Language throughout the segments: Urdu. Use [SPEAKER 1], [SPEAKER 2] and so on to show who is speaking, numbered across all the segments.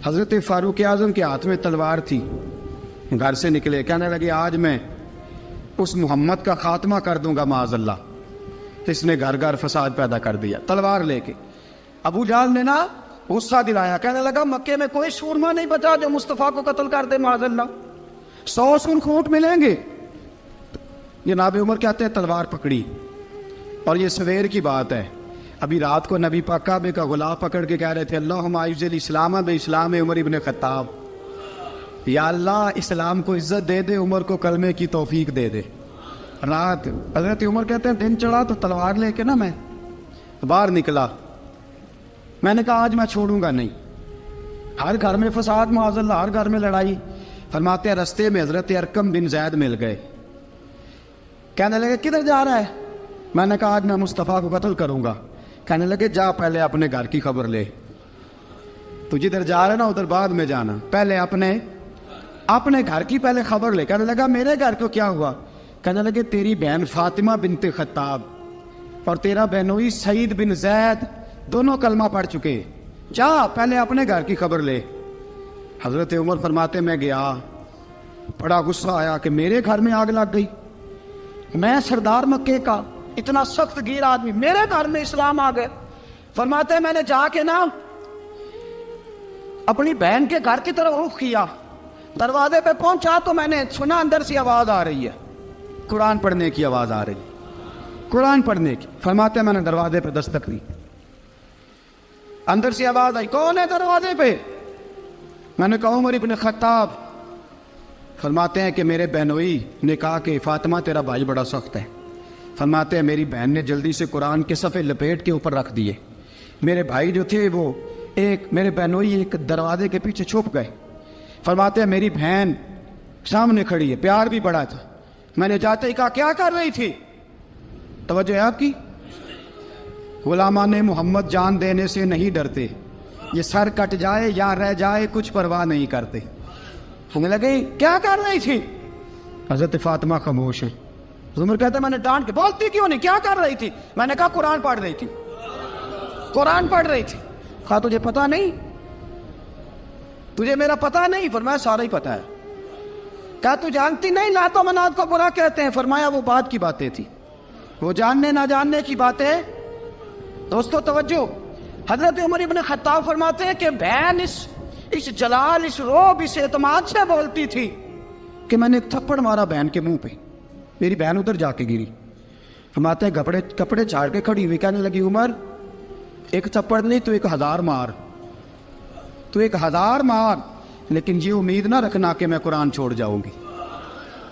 [SPEAKER 1] حضرت فاروق اعظم کے ہاتھ میں تلوار تھی، گھر سے نکلے، کہنے لگے آج میں اس محمد کا خاتمہ کر دوں گا معاذ اللہ، اس نے گھر گھر فساد پیدا کر دیا تلوار لے کے۔ ابو جہل نے نا غصہ دلایا، کہنے لگا مکے میں کوئی سورما نہیں بچا جو مصطفیٰ کو قتل کر دے معاذ اللہ، 100 سون خونٹ ملیں گے۔ جناب عمر کہتے ہیں تلوار پکڑی، اور یہ سویر کی بات ہے، ابھی رات کو نبی پاک کعبے کا غلاف پکڑ کے کہہ رہے تھے اللہم اعز الاسلام باسلام عمر ابن خطاب، یا اللہ اسلام کو عزت دے دے، عمر کو کلمے کی توفیق دے دے۔ رات حضرت عمر کہتے ہیں دن چڑھا تو تلوار لے کے نا میں باہر نکلا، میں نے کہا آج میں چھوڑوں گا نہیں، ہر گھر میں فساد معاذ اللہ، ہر گھر میں لڑائی۔ فرماتے ہیں رستے میں حضرت ارقم بن زید مل گئے، کہنے لگے کدھر جا رہا ہے؟ میں نے کہا آج میں مصطفیٰ کو قتل کروں گا۔ کہنے لگے جا پہلے اپنے گھر کی خبر لے، تو جدھر جا رہا ہے نا ادھر بعد میں جانا، پہلے اپنے گھر کی پہلے خبر لے۔ کہنے لگا میرے گھر کو کیا ہوا؟ کہنے لگے تیری بہن فاطمہ بنت خطاب اور تیرا بہنوئی سعید بن زید دونوں کلمہ پڑھ چکے، جا پہلے اپنے گھر کی خبر لے۔ حضرت عمر فرماتے میں گیا، بڑا غصہ آیا کہ میرے گھر میں آگ لگ گئی، میں سردار مکے کا اتنا سخت گیر آدمی، میرے گھر میں اسلام آ گئے۔ فرماتے میں نے جا کے نا اپنی بہن کے گھر کی طرف رخ کیا، دروازے پہ پہنچا تو میں نے سنا اندر سے آواز آ رہی ہے، قرآن پڑھنے کی آواز آ رہی، قرآن پڑھنے کی۔ فرماتے میں نے دروازے پہ دستک دی، اندر سے آواز آئی کون ہے دروازے پہ؟ میں نے کہا عمر ابن خطاب۔ فرماتے ہیں کہ میرے بہنوئی نے کہا کہ فاطمہ تیرا بھائی بڑا سخت ہے۔ فرماتے ہیں میری بہن نے جلدی سے قرآن کے صفحے لپیٹ کے اوپر رکھ دیے، میرے بھائی جو تھے وہ میرے بہنوئی ایک دروازے کے پیچھے چھپ گئے۔ فرماتے ہیں میری بہن سامنے کھڑی ہے، پیار بھی بڑا تھا، میں نے جاتے ہی کہا کیا کر رہی تھی؟ توجہ ہے آپ کی؟ غلامان محمد جان دینے سے نہیں ڈرتے، یہ سر کٹ جائے یا رہ جائے کچھ پرواہ نہیں کرتے۔ ہمیں لگے کیا کر رہی تھی؟ حضرت فاطمہ خاموش ہے۔ عمر کہتا ہے میں نے ڈانٹ کے، بولتی کیوں نہیں، کیا کر رہی تھی؟ میں نے کہا قرآن پڑھ رہی تھی، قرآن پڑھ رہی تھی۔ کہا تجھے پتا نہیں، تجھے میرا پتا نہیں؟ فرمایا سارا ہی پتا ہے۔ کہا تو جانتی نہیں لات و منات کو برا کہتے ہیں؟ فرمایا وہ بعد کی باتیں تھی، وہ جاننے نہ جاننے کی باتیں۔ دوستو توجہ، حضرت عمر ابن خطاب فرماتے ہیں کہ بہن اس جلال، اس روب، اس اعتماد سے بولتی تھی کہ میں نے ایک تھپڑ مارا بہن کے منہ پہ، میری بہن ادھر جا کے گری۔ فرماتے ہیں کپڑے جھاڑ کے کھڑی ہوئی، کہنے لگی عمر ایک تھپڑ نہیں تو 1000 مار، تو 1000 مار، لیکن یہ امید نہ رکھنا کہ میں قرآن چھوڑ جاؤں گی،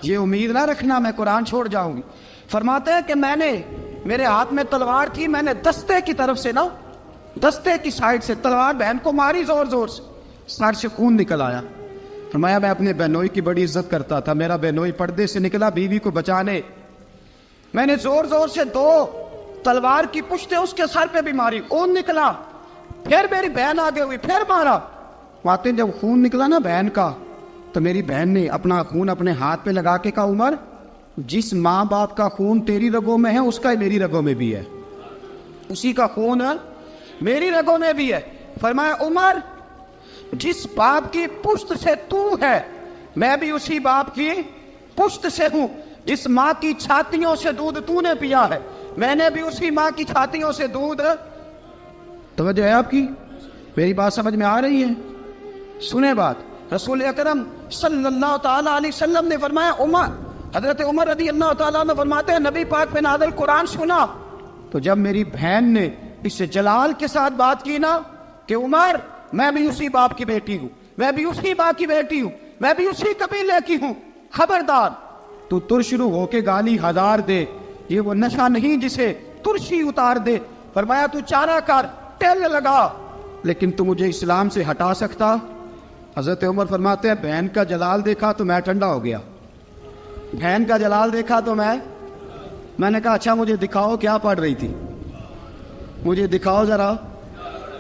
[SPEAKER 1] یہ امید نہ رکھنا میں قرآن چھوڑ جاؤں گی۔ فرماتے ہیں کہ میرے ہاتھ میں تلوار تھی، میں نے دستے کی طرف سے نا، دستے کی سائڈ سے تلوار بہن کو ماری زور زور سے، سر سے خون نکل آیا۔ فرمایا میں اپنے بہنوئی کی بڑی عزت کرتا تھا، میرا بہنوئی پردے سے نکلا بیوی کو بچانے، میں نے زور زور سے 2 تلوار کی پشتیں اس کے سر پہ بھی ماری، خون نکلا، پھر میری بہن آگے ہوئی، پھر مارا۔ واقعی جب خون نکلا نا بہن کا تو میری بہن نے اپنا خون اپنے ہاتھ پہ لگا کے کہا عمر جس ماں باپ کا خون تیری رگوں میں ہے اس کا میری رگوں میں بھی ہے، اسی کا خون میری رگوں میں بھی ہے۔ فرمایا عمر جس باپ کی پشت سے تو ہے میں بھی اسی باپ کی پشت سے ہوں، جس ماں کی چھاتیوں سے دودھ تو نے پیا ہے میں نے بھی اسی ماں کی چھاتیوں سے دودھ۔ توجہ ہے آپ کی؟ میری بات سمجھ میں آ رہی ہے؟ سنیں بات، رسول اکرم صلی اللہ تعالی علیہ وسلم نے فرمایا، حضرت عمر رضی اللہ تعالیٰ عنہ فرماتے ہیں نبی پاک پہ نازل قرآن سنا تو جب میری بہن نے اس سے جلال کے ساتھ بات کی نا کہ عمر میں بھی اسی باپ کی بیٹی ہوں، میں بھی اسی باپ کی بیٹی ہوں، میں بھی اسی قبیلے کی ہوں، خبردار تو ترشرو ہو کے گالی 1000 دے، یہ وہ نشہ نہیں جسے ترشی اتار دے۔ فرمایا تو چارہ کر، ٹیل لگا، لیکن تو مجھے اسلام سے ہٹا سکتا؟ حضرت عمر فرماتے ہیں بہن کا جلال دیکھا تو میں ٹھنڈا ہو گیا، بہن کا جلال دیکھا تو میں نے کہا اچھا مجھے دکھاؤ کیا پڑھ رہی تھی، مجھے دکھاؤ ذرا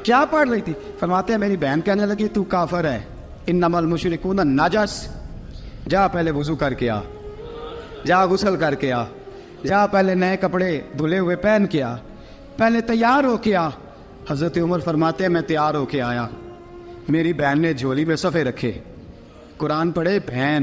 [SPEAKER 1] کیا پڑھ رہی تھی۔ فرماتے ہیں میری بہن کہنے لگی تو کافر ہے، انما المشرکون نجس، جا پہلے وضو کر کے آ، جا غسل کر کے آ، جا پہلے نئے کپڑے دھلے ہوئے پہن کے آ، پہلے تیار ہو کے آ۔ حضرت عمر فرماتے ہیں میں تیار ہو کے آیا، میری بہن نے جھولی میں صفحے رکھے، قرآن پڑھے بہن